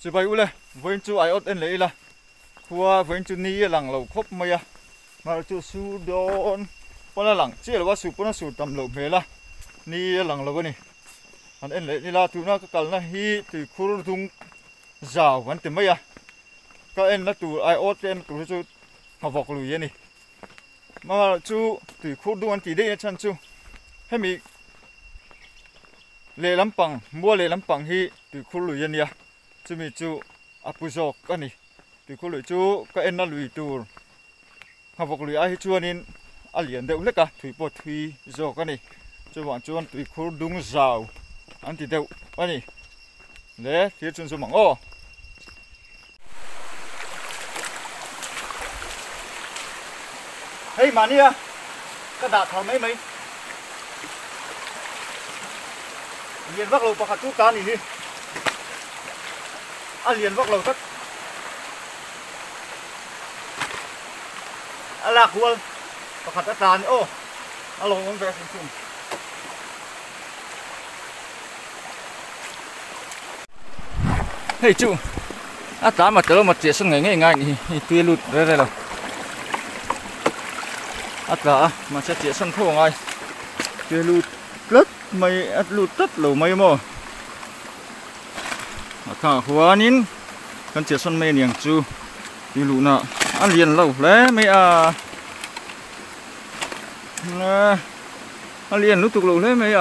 chỉ bay u lê với chú ai ớt anh lấy là qua với chú ní lằng lầu khóc mày à mà chú su đón bao là lằng chỉ là bao su bao là su tầm lầu về là ní lằng lầu này anh lấy đi là tụi nó cái cần là hi từ khu dung rào vẫn tìm mày à các anh là tụi ai ớt em tụi chú học vọc lùi này mà chú từ khu dung anh chỉ đây chân chú hay mi lệ lắm bằng mua lệ lắm bằng hi từ khu lùi này chú mi chú apu zok cái này từ khu lùi chú các anh là lùi tụi học vọc lùi ai chú anh liền đều hết cả thủy bột thủy zok cái này chú bọn chú anh từ khu dung rào anh thì đều cái này để thiết chân số mỏng ô hey mà nia cái đạn thằng mấy mấy liền vác lầu bạc chú cá này đi liền vác lầu tất lạc luôn bạc tất tàn ô lầu ông về xuống xuống hey chú tá mà tớ một chuyện xong ngày ngày thì tuy lụt đây rồi tá mà sẽ chuyện xong thô ngay tuy lụt rất mày lụt tất lẩu mày mà thả hoa nín con chuyện xong mày niềng chú tuy lụt nọ liền lẩu lẽ mày liền lúc tục lẩu lẽ mày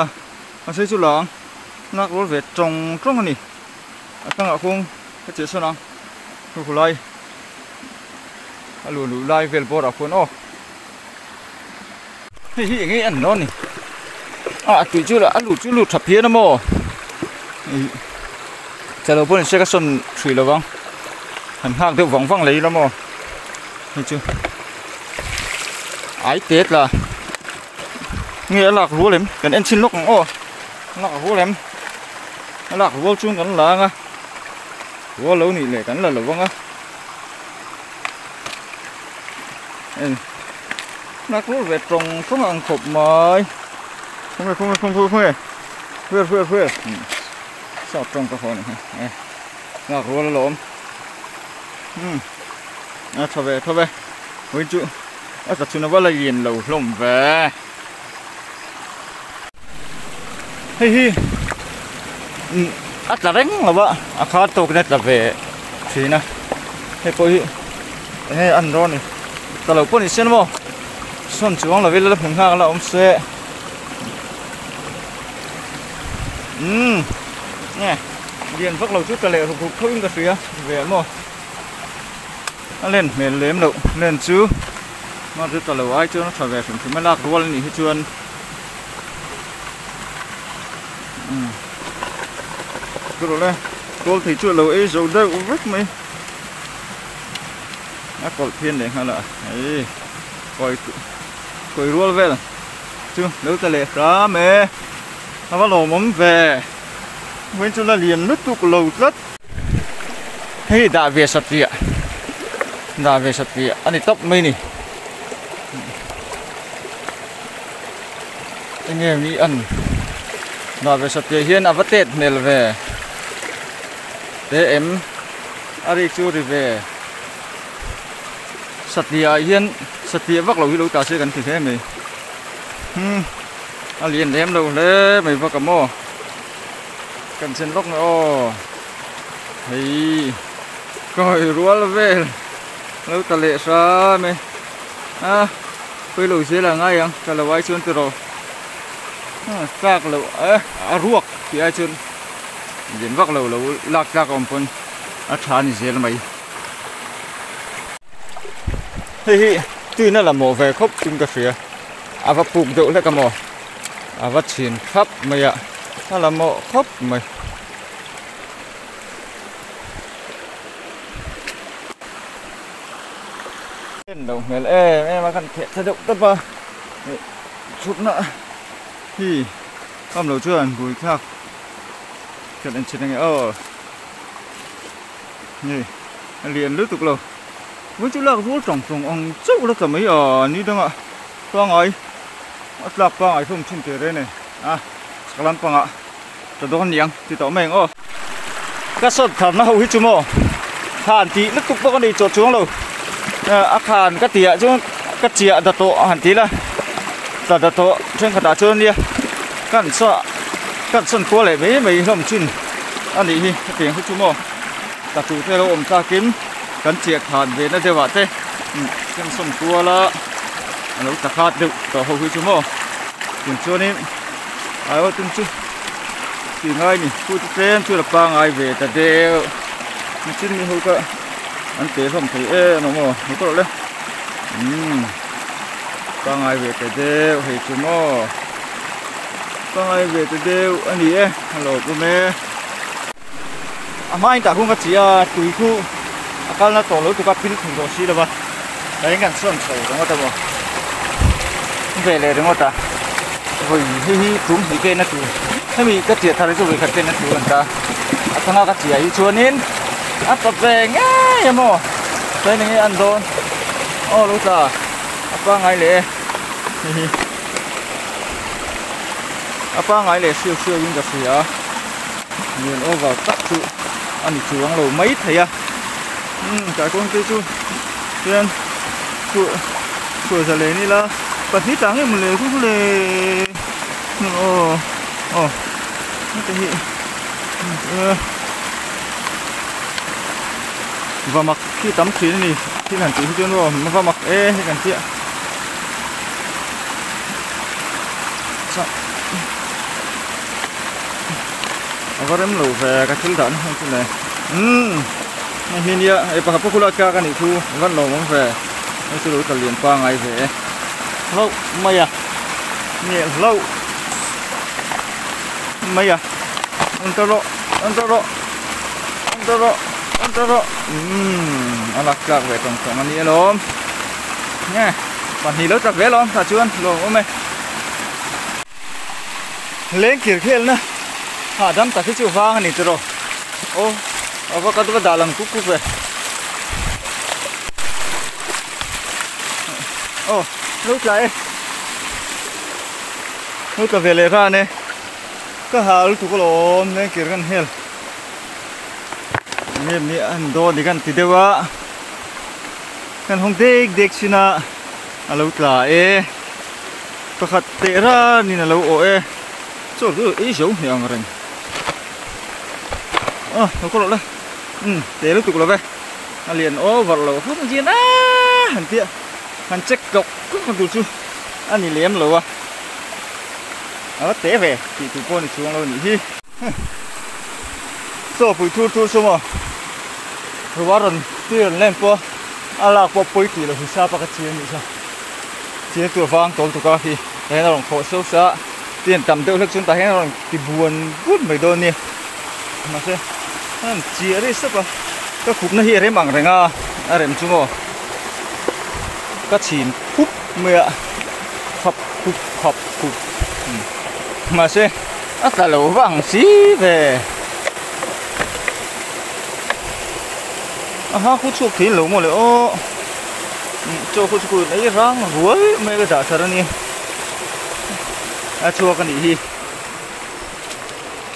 xây chú lỏng nạc lối về trồng trông này tăng ở khung cái chuyện sao nào khu lai lù lai về bộ đặc quân ô hi nghe ăn non này tụi chú là chú lù thập hiến mò chờ lâu bữa sẽ có xuân thủy là vâng hành hàng theo vòng văng lấy lắm mò thấy chưa ái tết là nghe lạc rúa lắm cần em xin lúc ô lạc rúa lắm lạc rúa chung cần là nghe rúa lâu này để cần là lâu vâng á lạc rúa về trồng không ăn khộp mời không phơi sao trồng cái hồ này lạc rúa là lộn thôi về với chú thật sự nó vẫn là liền lầu lồng về hi là đánh là vợ khó tôi cái là về thì nè hay coi hay ăn rồi này tao lâu bữa này xem không xuân xuống là về lớp hàng hàng là ông xe nè liền vác lầu chút tao lệ thuộc không cái gì về mà lên mền lếm lậu lên chứ nó rất là lâu ai chưa nó trở về thì mới lạc luôn này hết chuan rồi đây cô thì chưa lâu ấy rồi đâu vứt mày nó còn thiên để hay là ấy coi rùa về chưa nếu ta lệ ra mẹ nó bắt đầu mắm về bên chỗ là liền nứt tục lâu rất hey đã về sạch địa anh ấy tóc mây này anh em đi ăn đã về sạch địa hiên vất tết này là về để em đi chưa đi về sạch địa vác lầu lâu ta sẽ gần thì thế mày liền em đâu đấy mày vác cả mò cần xin vác nữa thì coi rúa là về lâu ta lệ sao mày quay lầu xe là ngay không cả là ai chuyên từ rồi các lầu ruột thì ai chuyên diễn vác lầu lạc ra còn phân thán gì là mày hi tuy nó là mồ về khóc chung cà phê vắt bụng đậu lại cả mồ vắt chìm khắp mày ạ nó là mồ khóc mày đầu mày em mà cần thiệt thay động tất vào chút nữa thì không đầu chưa ăn bùi khác chuyện anh chuyện này nhỉ liền lướt tục lâu với chú là rúa trồng ông chúc nó tầm mấy ní đâu ạ con ấy là con ấy không chinh tiền đây này làm con ạ cho đó con nhàng thì tao mình cái sốt thằng nó hầu hết chú mò hàn tí lúc tục có đi chỗ xuống rồi ác hàn cái tỉa chứ cái chìa đặt tổ hàn tí là đặt tổ trên khả đá trơn đi cắn sân qua lại mấy hôm chín anh đi cái tiếng của chú mò đặt chủ thế là ôm ta kiếm cắn chìa hàn về nó đều vậy thế trên sân qua là nó ta khát được tổ hầu hết chú mò tiền cho nên ai ở trên chú thì ngay nhỉ chú trên chú là ba ngày về ta đều chín mi hôi cả anh tế không thấy nó mò nó tốt đấy ba ngày về ta đều hay chú mò ba ngày về ta đều anh đi hello cô mẹ mai ta cũng có chỉ tùy khu cái nó tổ lớn tụi các pin không có gì đâu mà đấy ngàn sơn sầu đúng không ta mò về lại đúng không ta rồi hi cũng thì cái nó tụiถ้ามีกระเจี๊ยบทะเลสุริขัดเป็นนั่นดูกันจ้าทางกระเจี๊ยบอยู่ชวนนินตัดแรงง่ายมั้งใช่ยังไงอันโดนอ๋อรู้จ้าป้าไงเลยป้าไงเลยเชี่ยวยิ่งกระเสียเงินโอ้vàoตักchúอันนี้chú ăn lẩu mấy thầy à cái con kia chú nên chú giờ lấy đi là bật hết trắng em lấy cũng lấy cái gì và mặc khi tắm khí này khi hẳn tí chưa rồi và mặc hay cần chị ạ có đếm lẩu về cái thứ đạn không chứ này hình như ấy bà học cô cái này thu vẫn lẩu món về nó sẽ đối liền qua ngày về lâu mày à nhẹ lâu mày à ăn taro ăn lạc lạc về tổng ăn đi luôn nha bạn thì lớn lạc về luôn thà chưa luôn ôm mày lên kiểu kia nữa đâm ta cái chiều vàng này rồi ô có cái đó lần cúc về ô lúc lại lúc về lại ra này cái hà lúc tụi con nên kiểuกันhellมีอันโดนดิกันติดเดียวกันห้องเด็กๆสินะเราตลาประคัดเตะร้านนี่นะเราโอ้ชอบดูสูงอย่างไรเราก็หลอกเลยเตะลูกตุกเราไปเรียนโอ้วัดเราเขาต้องเรียนหันเตี้ยหันเช็คกบก็คนดูชูอันนี้เลี้ยมเราเตะไปตีตุกคนช่วงเราหนีที่โซ่ปุ๋ยทูสมอเพราะว่าเราตีเราเล่นปัวอะไรปัวปุ๋ยตีเราหิซาปากเชียนนี่ใช่เชียนตัวฟางตัวตุกที่แต่เราลองโคโซ่ซะเตียนต่ำเดือดเล็กจนแต่ให้เราตีบวนกุดไม่โดนเนี่ยมาสินั่นเชียร์ได้สักป่ะก็ขุบนั่นเฮียได้บังแรงอะไรมั้งชั่วโมงก็ฉีนปุ๊บเมื่อขับปุ๊บมาสิแต่เราบังสิเว้คุณชอบทิ้งหลูหมดเลยโอ้โจ้คุณชอบไอ้ร่างหัวไม่ก็ด่าสารนี่ชัวกันดี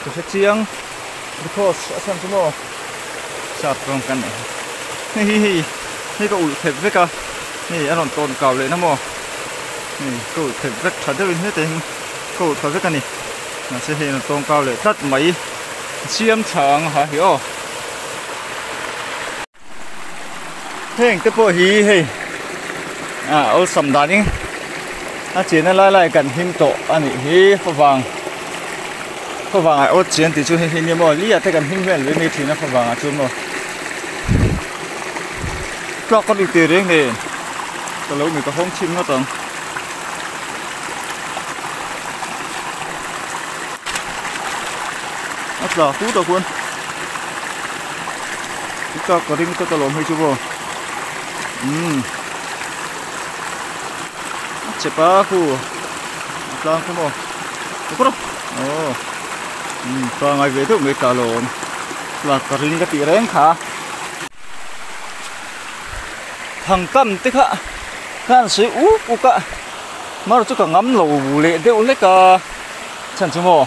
ก็เชียงbecause ฉันชั่วโมงชาร์จตรงกันนี่ก็อุ่นเผ็ดเล็กอะนี่อารมณ์ต้นเก่าเลยนะโมนี่ก็อุ่นเผ็ดเล็กถัดได้เป็นเต็งก็อุ่นเผ็ดเล็กกันนี่น่าจะเห็นต้นเก่าเลยตัดไหมเชี่ยมฉางฮะเหี้ยเฮ้ยแต่พอฮีเฮ้ยเอาสำดานนี้จีนไล่กันหิมโตอันนี้ฮีฝรั่งไอ้โอ๊ตจีนติดชูหินนี่มั้งลี่แต่กันหิมเว้นเลยนี่ทีนะฝรั่งจูมั้งกลอกก็ดูตีเรื่องเลยแต่เรามีกระห้องชิมก็ต้องอัตราคู่ต่อคนก็กระดิ่งก็ตลอดให้จูมั้งเจ็บปะคู่กลางคู่มั้งถูกปะโอ้กลางไอเวทุกเมกาโลนหลักกระดิ่งก็ตีแรงขาทางตั้มติ๊กฮะการซื้ออุกะมาเราจะกังงำหลูเละเดี๋ยวเล็กฉันชั่วโมง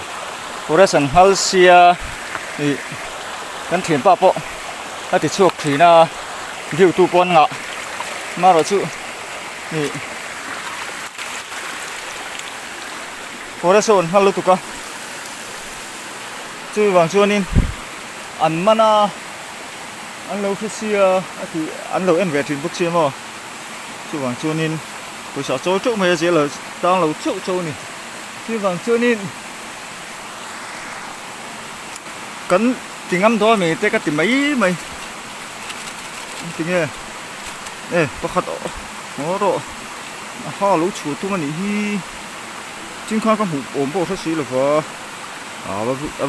โอเรสันฮัลเซีย กันเถียนป้าโปะถ้าติดช่วงถีน่ะดิวตูปนงะมาเราชูนี่พอได้โซนฮัลโหลตุกะชื่อวังชวนนินอันมันอ่ะอันเราคือเสียคืออันเราเอ็นเวทินบุกเชียมั้งชื่อวังชวนนินตัวสาวโจ้โจ้ไม่ใช่เลยตั้งเราโจ้โจ้นี่ชื่อวังชวนนินกันติงอ้ำตัวมีแต่ก็ติไม่ไม่ติงเนี่ยประคัดโอ้โหฮ่ารู้ชูตัวมันนี่จริงข้าก็หูอมโบทัศน์เลยพอ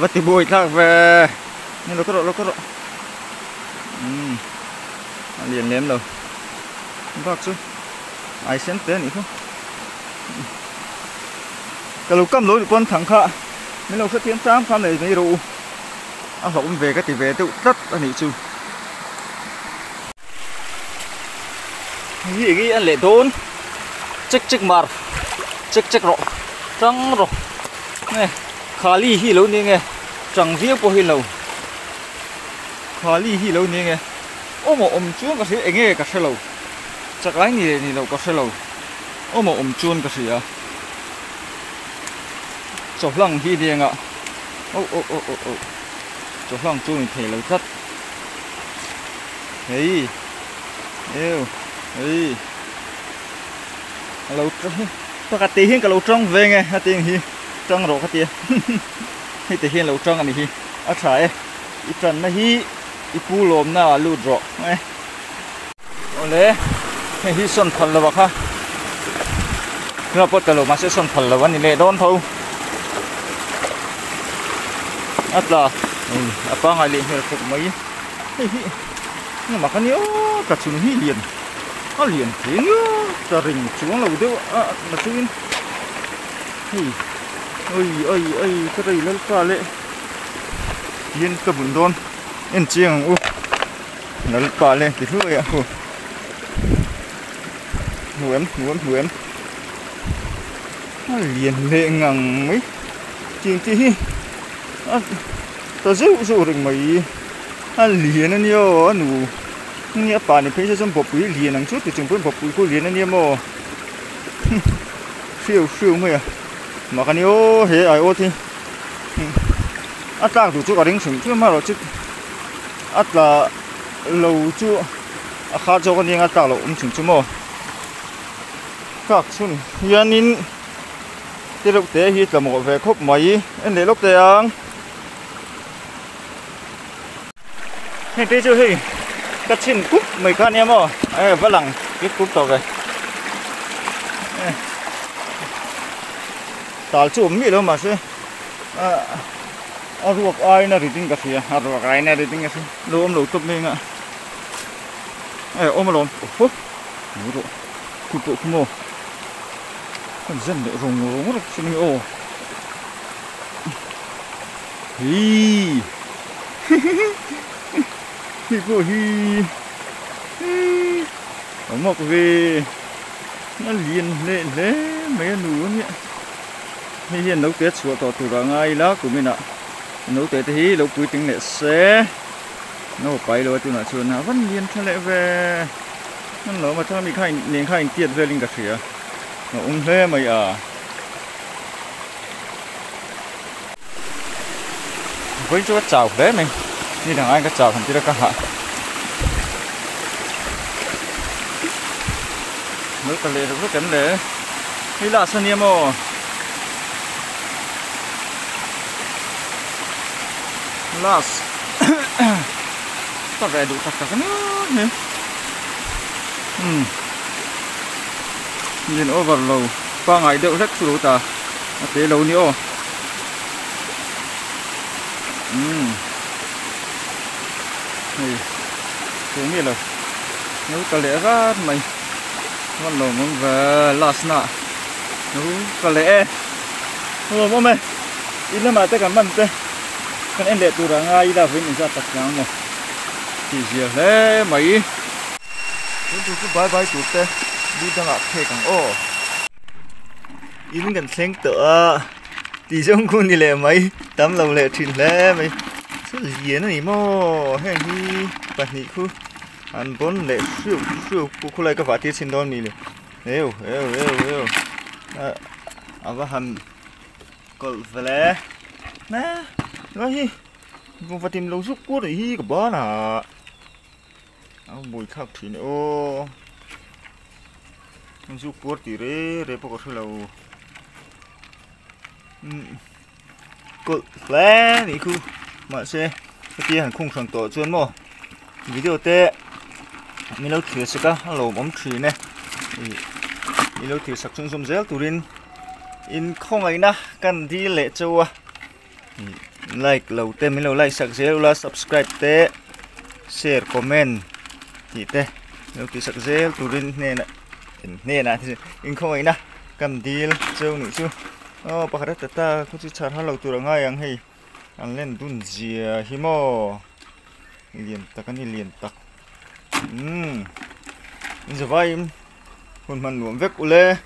ว่าติบวยทักไปนี่เราก็เรียนเลี้ยมเลยรักซุไอเซนเต้นี่พอกระลุกกำลุยปนถังข้าไม่เราสักเทียน3 คำเลยไม่รู้เอาหลงvề cái tỷ về tự rất là nị chú nghĩ anh lệ đốn chắc mar chắc rõ trắng rồi này khali hi lâu nè nghe chẳng riêng po hi lâu khali hi lâu nè nghe ôm chuông cái gì nghe cái gì lâu chắc cái gì lâu cái gì lâu ôm chuông cái gì à chọc lăng hi nè ngạ ô chỗ lòng chui mình thể lâu thất ấy yêu ấy lâu tất cả tiền cả lâu trong về nghe hai tiền hi trong rồi cái tiền hay tiền lâu trong anh hi ở trái ít trần nó hi ít pu lồm nào lụt rõ nghe ole hi son phần là bạc ha nó bắt đầu mà sẽ son phần là vấn đề đón thôi ắt là apa ngali hel kok mai mà cái nhớ cả chúng hi liền thế nhớ ta rình xuống lâu đâu mà xuống ơi cái này nó pha lệ yên cái bún đòn yên chiang nó pha lệ thì thôi à ngủ em liền lệ ngằng mấy chuyện gì ta dữ rình mấy liền anh yêu nụ nghe bà này thấy trong bọc bụi liền năng chút thì chừng bữa bọc bụi cô liền anh yêu mà phiêu mấy à mà cái yêu hệ ai ô thì tăng tụ chỗ ở đỉnh sừng chứ mà rồi chứ là lâu chưa khá cho con đi tăng lâu sừng chứ mà các xuân hiện in cái lúc té hít là một về khóc mấy anh để lúc té ănนี่ที่ช่วยกระชินกุ๊บไม่ค่านี้มั้งฝรั่งกิ๊บกุ๊บต่อไปตาชุ่มมีแล้วมาสิรวกไอ้น่ะริดิ้งกันสิรวกไอ้น่ะริดิ้งกันสิรวมหลุดตุ๊บนี่อ่ะมาลงโอ้โหดูดูคุณปุ๊บคุณโม่มันเส้นเดือดรงรสิโอ้hi cô hi ở một về nó liền lệ mấy nụ nhỉ hi hiện nấu tết sủa tỏ thủ ra ngay lá của mình ạ nấu tết thì nấu cuối tiếng lệ xe nó quay rồi từ nãy chuồn nào vẫn liền theo lệ về nó mà thằng mình khai tiền về linh cả sỉa nó ung thế mày à với chỗ chào đấy mìnhนี่ทางไอ้ก็จับผมที่ละก็หาเมื่อกันเลยเราก็กันเลยนี่ล่าสันเนียมล่าสตัดแรงดูตัดกันเนี่ยยินโอเวอร์โลป้าไงเดี๋ยวเล็กสุดตาเตะโลนี่โอตัวนี้เลยนู้กะเละก็ไม่วันหลงมันvề last nèนู้กะเละมั่วไหมอินแล้วมาแต่กันมันเต้กันเอ็นเด็ดตัวร่างกายได้เพิ่งจะตัดน้ำมั้งที่เสียเลยไหมตัวก็บายตัวเต้ดูจังหวะเทกังโออินกันเซ็งตัวตีช่องคุณนี่เลยไหมตามเราเลยทิ้งเลยไหม sẽ liền này mò hay hi bật nhị khu ăn bốn lệ siêu siêu khu lại cái vạt tiết xin đón mì liền êu à và hầm col về nè nói hi vùng vạt tìm lâu giúp cua để hi của bó nè mùi khắc thì nữa ô giúp cua thì re bao có lâu col về nhị khu mà xe cái kia hàng khung sòng tổ chuyên mò video tệ mình lâu thử sẽ có lẩu mắm thủy này mình lâu thử sạc chung zum zel turin in không ấy na cần đi lệ châu like lẩu tệ mình lâu like sạc zel là subscribe tệ share comment thì tệ lâu thử sạc zel turin nè nè in không ấy na cần đi châu nữa chứ bà khát ta có chỉ chặt lẩu tu ngay ăn hay ăn lên đun dìa hi mò liền tắc cái liền tắc giờ vai hồn man luồng vét ule